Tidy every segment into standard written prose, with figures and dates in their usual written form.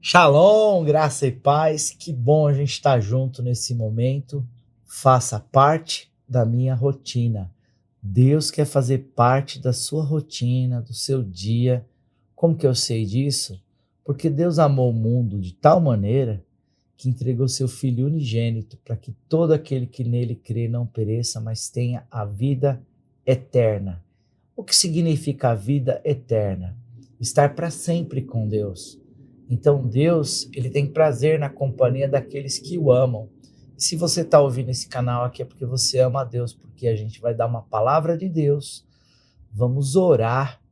Shalom, graça e paz, que bom a gente estar junto nesse momento. Faça parte da minha rotina. Deus quer fazer parte da sua rotina, do seu dia. Como que eu sei disso? Porque Deus amou o mundo de tal maneira que entregou seu Filho unigênito para que todo aquele que nele crê não pereça, mas tenha a vida eterna. O que significa a vida eterna? Estar para sempre com Deus. Então Deus, ele tem prazer na companhia daqueles que o amam. Se você está ouvindo esse canal aqui é porque você ama a Deus, porque a gente vai dar uma palavra de Deus, vamos orar,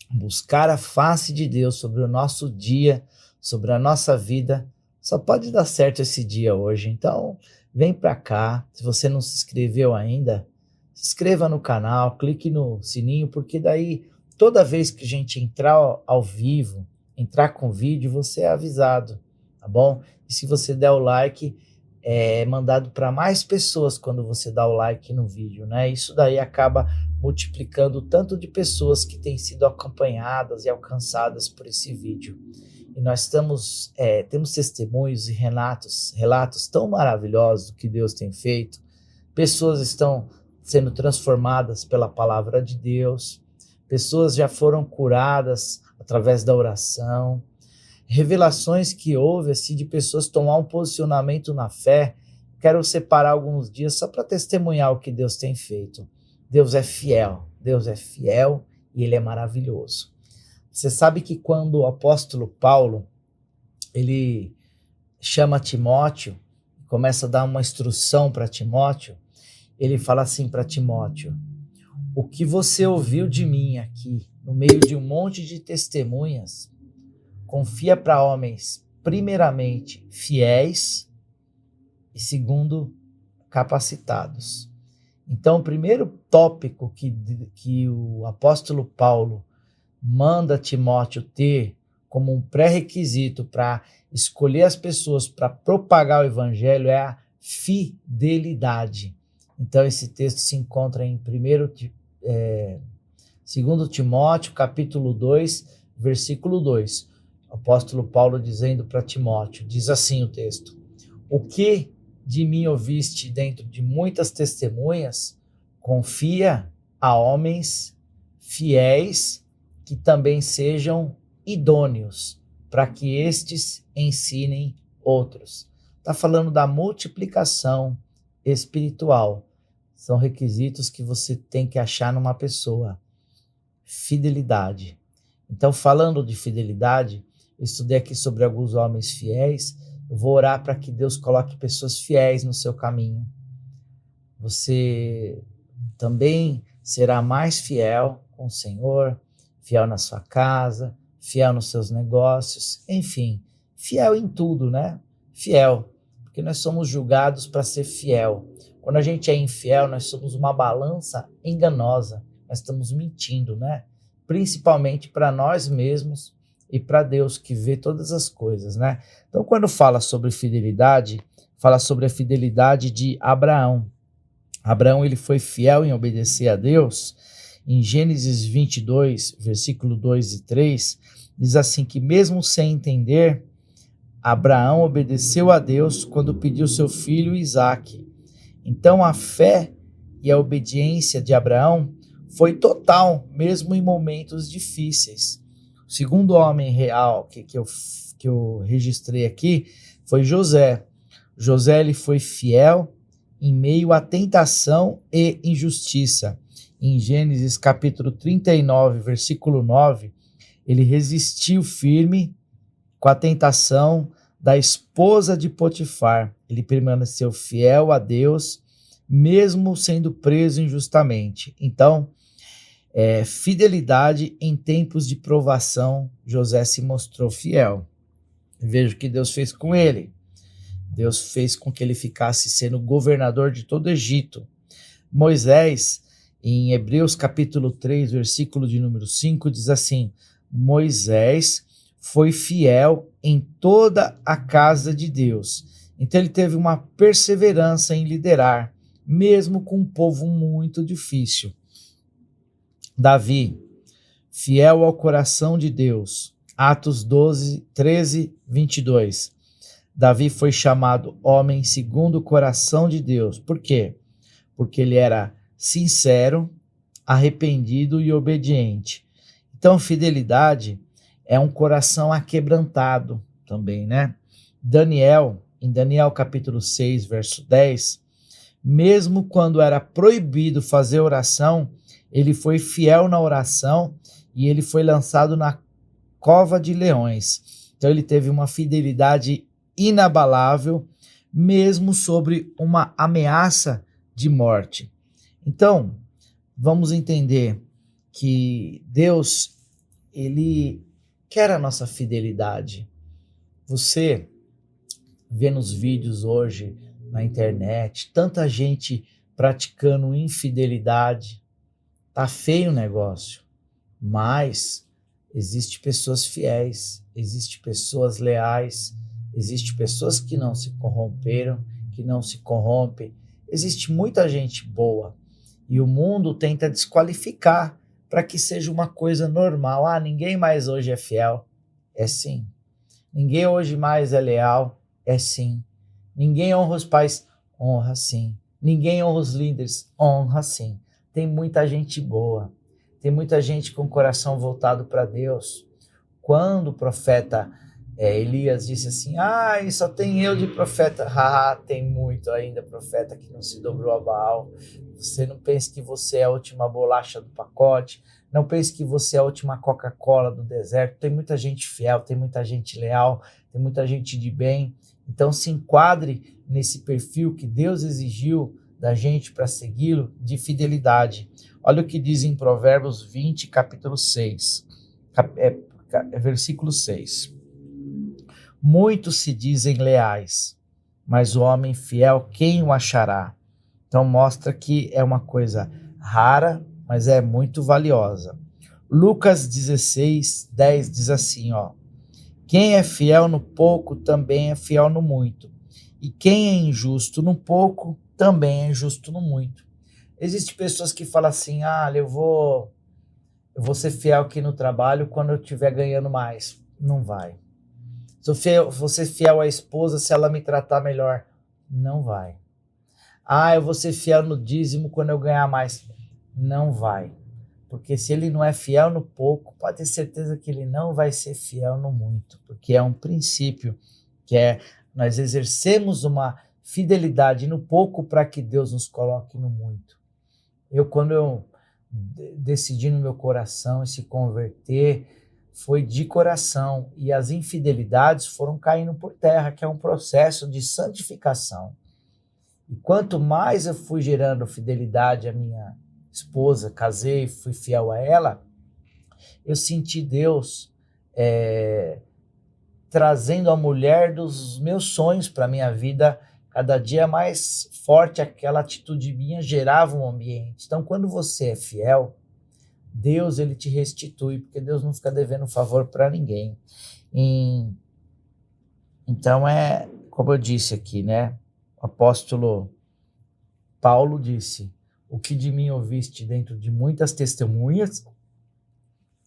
buscar a face de Deus sobre o nosso dia, sobre a nossa vida. Só pode dar certo esse dia hoje, então vem para cá. Se você não se inscreveu ainda, se inscreva no canal, clique no sininho, porque daí toda vez que a gente entrar ao vivo, entrar com vídeo, você é avisado, tá bom? E se você der o like, é mandado para mais pessoas quando você dá o like no vídeo, né? Isso daí acaba multiplicando o tanto de pessoas que têm sido acompanhadas e alcançadas por esse vídeo. E nós temos testemunhos e relatos tão maravilhosos do que Deus tem feito. Pessoas estão sendo transformadas pela palavra de Deus. Pessoas já foram curadas através da oração. Revelações que houve assim, de pessoas tomar um posicionamento na fé. Quero separar alguns dias só para testemunhar o que Deus tem feito. Deus é fiel e Ele é maravilhoso. Você sabe que quando o apóstolo Paulo, ele chama Timóteo, começa a dar uma instrução para Timóteo, ele fala assim para Timóteo: o que você ouviu de mim aqui, no meio de um monte de testemunhas, confia para homens, primeiramente, fiéis e segundo, capacitados. Então, o primeiro tópico que o apóstolo Paulo manda Timóteo ter como um pré-requisito para escolher as pessoas para propagar o evangelho é a fidelidade. Então, esse texto se encontra em 2 Timóteo, capítulo 2, versículo 2. O apóstolo Paulo dizendo para Timóteo, diz assim o texto: o que de mim ouviste dentro de muitas testemunhas, confia a homens fiéis que também sejam idôneos, para que estes ensinem outros. Está falando da multiplicação espiritual. São requisitos que você tem que achar numa pessoa. Fidelidade. Então, falando de fidelidade, eu estudei aqui sobre alguns homens fiéis. Eu vou orar para que Deus coloque pessoas fiéis no seu caminho. Você também será mais fiel com o Senhor, fiel na sua casa, fiel nos seus negócios, enfim, fiel em tudo, né? Fiel, porque nós somos julgados para ser fiel. Quando a gente é infiel, nós somos uma balança enganosa, nós estamos mentindo, né? Principalmente para nós mesmos e para Deus que vê todas as coisas, né? Então, quando fala sobre fidelidade, fala sobre a fidelidade de Abraão. Abraão, ele foi fiel em obedecer a Deus. Em Gênesis 22, versículo 2 e 3, diz assim que mesmo sem entender, Abraão obedeceu a Deus quando pediu seu filho Isaque. Então a fé e a obediência de Abraão foi total, mesmo em momentos difíceis. O segundo homem real que eu registrei aqui foi José. José, ele foi fiel em meio à tentação e injustiça. Em Gênesis capítulo 39, versículo 9, ele resistiu firme com a tentação da esposa de Potifar. Ele permaneceu fiel a Deus, mesmo sendo preso injustamente. Então, fidelidade em tempos de provação, José se mostrou fiel. Veja o que Deus fez com ele. Deus fez com que ele ficasse sendo governador de todo o Egito. Moisés, em Hebreus capítulo 3, versículo de número 5, diz assim: Moisés foi fiel em toda a casa de Deus. Então ele teve uma perseverança em liderar, mesmo com um povo muito difícil. Davi, fiel ao coração de Deus, Atos 12, 13, 22. Davi foi chamado homem segundo o coração de Deus. Por quê? Porque ele era sincero, arrependido e obediente. Então, fidelidade é um coração aquebrantado também, né? Em Daniel capítulo 6, verso 10, mesmo quando era proibido fazer oração, ele foi fiel na oração e ele foi lançado na cova de leões. Então ele teve uma fidelidade inabalável, mesmo sobre uma ameaça de morte. Então, vamos entender que Deus, ele quer a nossa fidelidade. Você vê nos vídeos hoje na internet, tanta gente praticando infidelidade. Tá feio o negócio, mas existe pessoas fiéis, existe pessoas leais, existe pessoas que não se corromperam, que não se corrompem. Existe muita gente boa e o mundo tenta desqualificar para que seja uma coisa normal. Ah, ninguém mais hoje é fiel. É sim. Ninguém hoje mais é leal. É sim. Ninguém honra os pais. Honra sim. Ninguém honra os líderes. Honra sim. Tem muita gente boa. Tem muita gente com o coração voltado para Deus. Quando o profeta Elias disse assim, só tem eu de profeta. Tem muito ainda profeta que não se dobrou a Baal. Você não pense que você é a última bolacha do pacote. Não pense que você é a última Coca-Cola do deserto. Tem muita gente fiel, tem muita gente leal, tem muita gente de bem. Então se enquadre nesse perfil que Deus exigiu da gente para segui-lo, de fidelidade. Olha o que diz em Provérbios 20, capítulo 6, versículo 6. Muitos se dizem leais, mas o homem fiel, quem o achará? Então mostra que é uma coisa rara, mas é muito valiosa. Lucas 16, 10 diz assim, quem é fiel no pouco também é fiel no muito. E quem é injusto no pouco também é injusto no muito. Existem pessoas que falam assim, eu vou ser fiel aqui no trabalho quando eu estiver ganhando mais. Não vai. Vou ser fiel à esposa se ela me tratar melhor. Não vai. Eu vou ser fiel no dízimo quando eu ganhar mais. Não vai. Porque se ele não é fiel no pouco, pode ter certeza que ele não vai ser fiel no muito. Porque é um princípio que nós exercemos uma fidelidade no pouco para que Deus nos coloque no muito. Quando eu decidi no meu coração se converter, foi de coração, e as infidelidades foram caindo por terra, que é um processo de santificação. E quanto mais eu fui gerando fidelidade à minha esposa, casei, fui fiel a ela, eu senti Deus trazendo a mulher dos meus sonhos para a minha vida, cada dia mais forte. Aquela atitude minha gerava um ambiente. Então, quando você é fiel, Deus ele te restitui, porque Deus não fica devendo favor para ninguém. Então, como eu disse aqui, né? O apóstolo Paulo disse, o que de mim ouviste dentro de muitas testemunhas,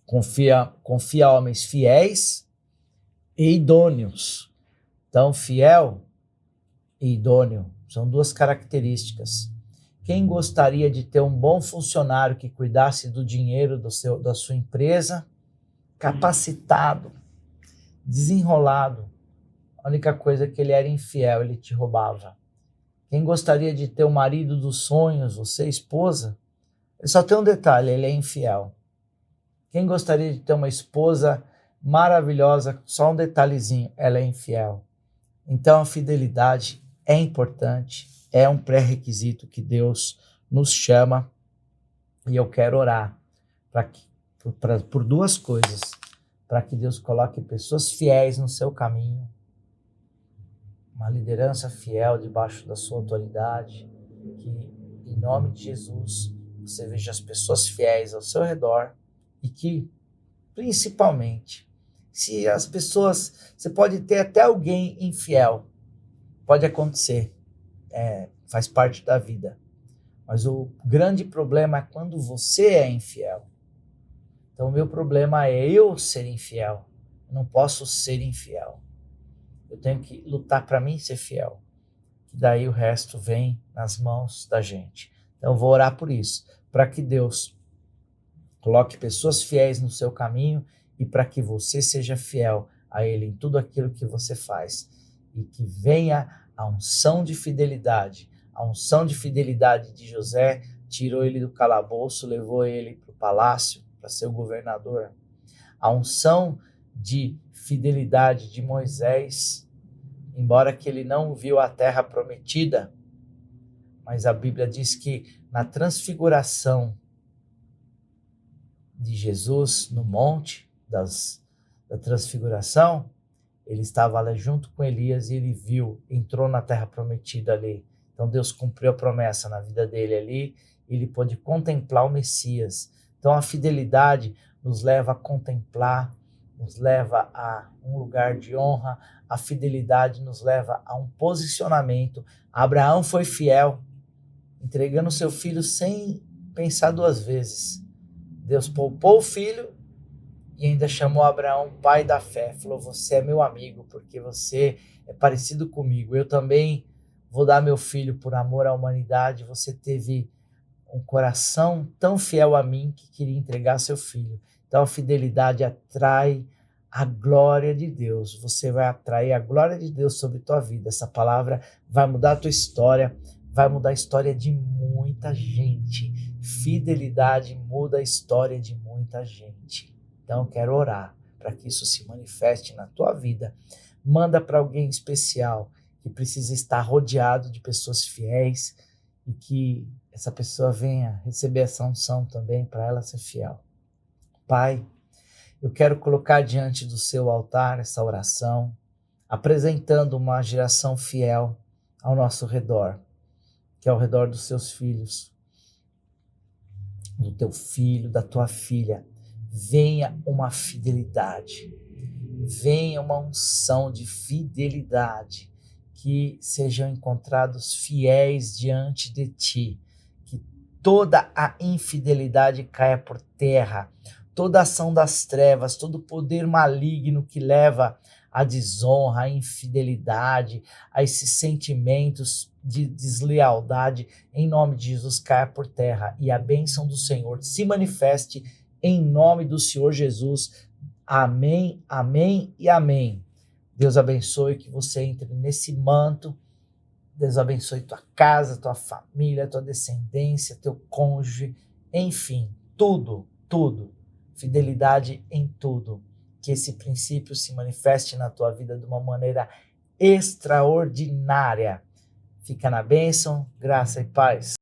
confia a homens fiéis e idôneos. Então, fiel e idôneo são duas características. Quem gostaria de ter um bom funcionário que cuidasse do dinheiro da sua empresa, capacitado, desenrolado? A única coisa é que ele era infiel, ele te roubava. Quem gostaria de ter o marido dos sonhos, você, esposa? Ele só tem um detalhe, ele é infiel. Quem gostaria de ter uma esposa maravilhosa, só um detalhezinho, ela é infiel. Então a fidelidade é importante, é um pré-requisito que Deus nos chama, e eu quero orar por duas coisas, para que Deus coloque pessoas fiéis no seu caminho, uma liderança fiel debaixo da sua autoridade, que em nome de Jesus você veja as pessoas fiéis ao seu redor, e que, principalmente, se as pessoas, você pode ter até alguém infiel, pode acontecer, faz parte da vida, mas o grande problema é quando você é infiel. Então o meu problema é eu ser infiel, não posso ser infiel. Eu tenho que lutar para mim ser fiel. Daí o resto vem nas mãos da gente. Então eu vou orar por isso, para que Deus coloque pessoas fiéis no seu caminho e para que você seja fiel a Ele em tudo aquilo que você faz. E que venha a unção de fidelidade. A unção de fidelidade de José tirou ele do calabouço, levou ele para o palácio, para ser o governador. A unção de fidelidade de Moisés, embora que ele não viu a terra prometida, mas a Bíblia diz que na transfiguração de Jesus no monte da transfiguração, ele estava lá junto com Elias e ele viu, entrou na terra prometida ali. Então Deus cumpriu a promessa na vida dele ali, ele pôde contemplar o Messias. Então a fidelidade nos leva a contemplar, nos leva a um lugar de honra, a fidelidade nos leva a um posicionamento. Abraão foi fiel, entregando seu filho sem pensar duas vezes. Deus poupou o filho e ainda chamou Abraão pai da fé. Falou, você é meu amigo, porque você é parecido comigo. Eu também vou dar meu filho por amor à humanidade. Você teve um coração tão fiel a mim que queria entregar seu filho. Então a fidelidade atrai a glória de Deus. Você vai atrair a glória de Deus sobre tua vida. Essa palavra vai mudar a tua história, vai mudar a história de muita gente. Fidelidade muda a história de muita gente. Então eu quero orar para que isso se manifeste na tua vida. Manda para alguém especial que precisa estar rodeado de pessoas fiéis e que essa pessoa venha receber essa unção também para ela ser fiel. Pai, eu quero colocar diante do seu altar essa oração, apresentando uma geração fiel ao nosso redor, que é ao redor dos seus filhos, do teu filho, da tua filha. Venha uma fidelidade, venha uma unção de fidelidade, que sejam encontrados fiéis diante de ti, que toda a infidelidade caia por terra, toda ação das trevas, todo poder maligno que leva à desonra, à infidelidade, a esses sentimentos de deslealdade, em nome de Jesus, caia por terra e a bênção do Senhor se manifeste em nome do Senhor Jesus. Amém, amém e amém. Deus abençoe que você entre nesse manto. Deus abençoe tua casa, tua família, tua descendência, teu cônjuge, enfim, tudo, tudo. Fidelidade em tudo. Que esse princípio se manifeste na tua vida de uma maneira extraordinária. Fica na bênção, graça e paz.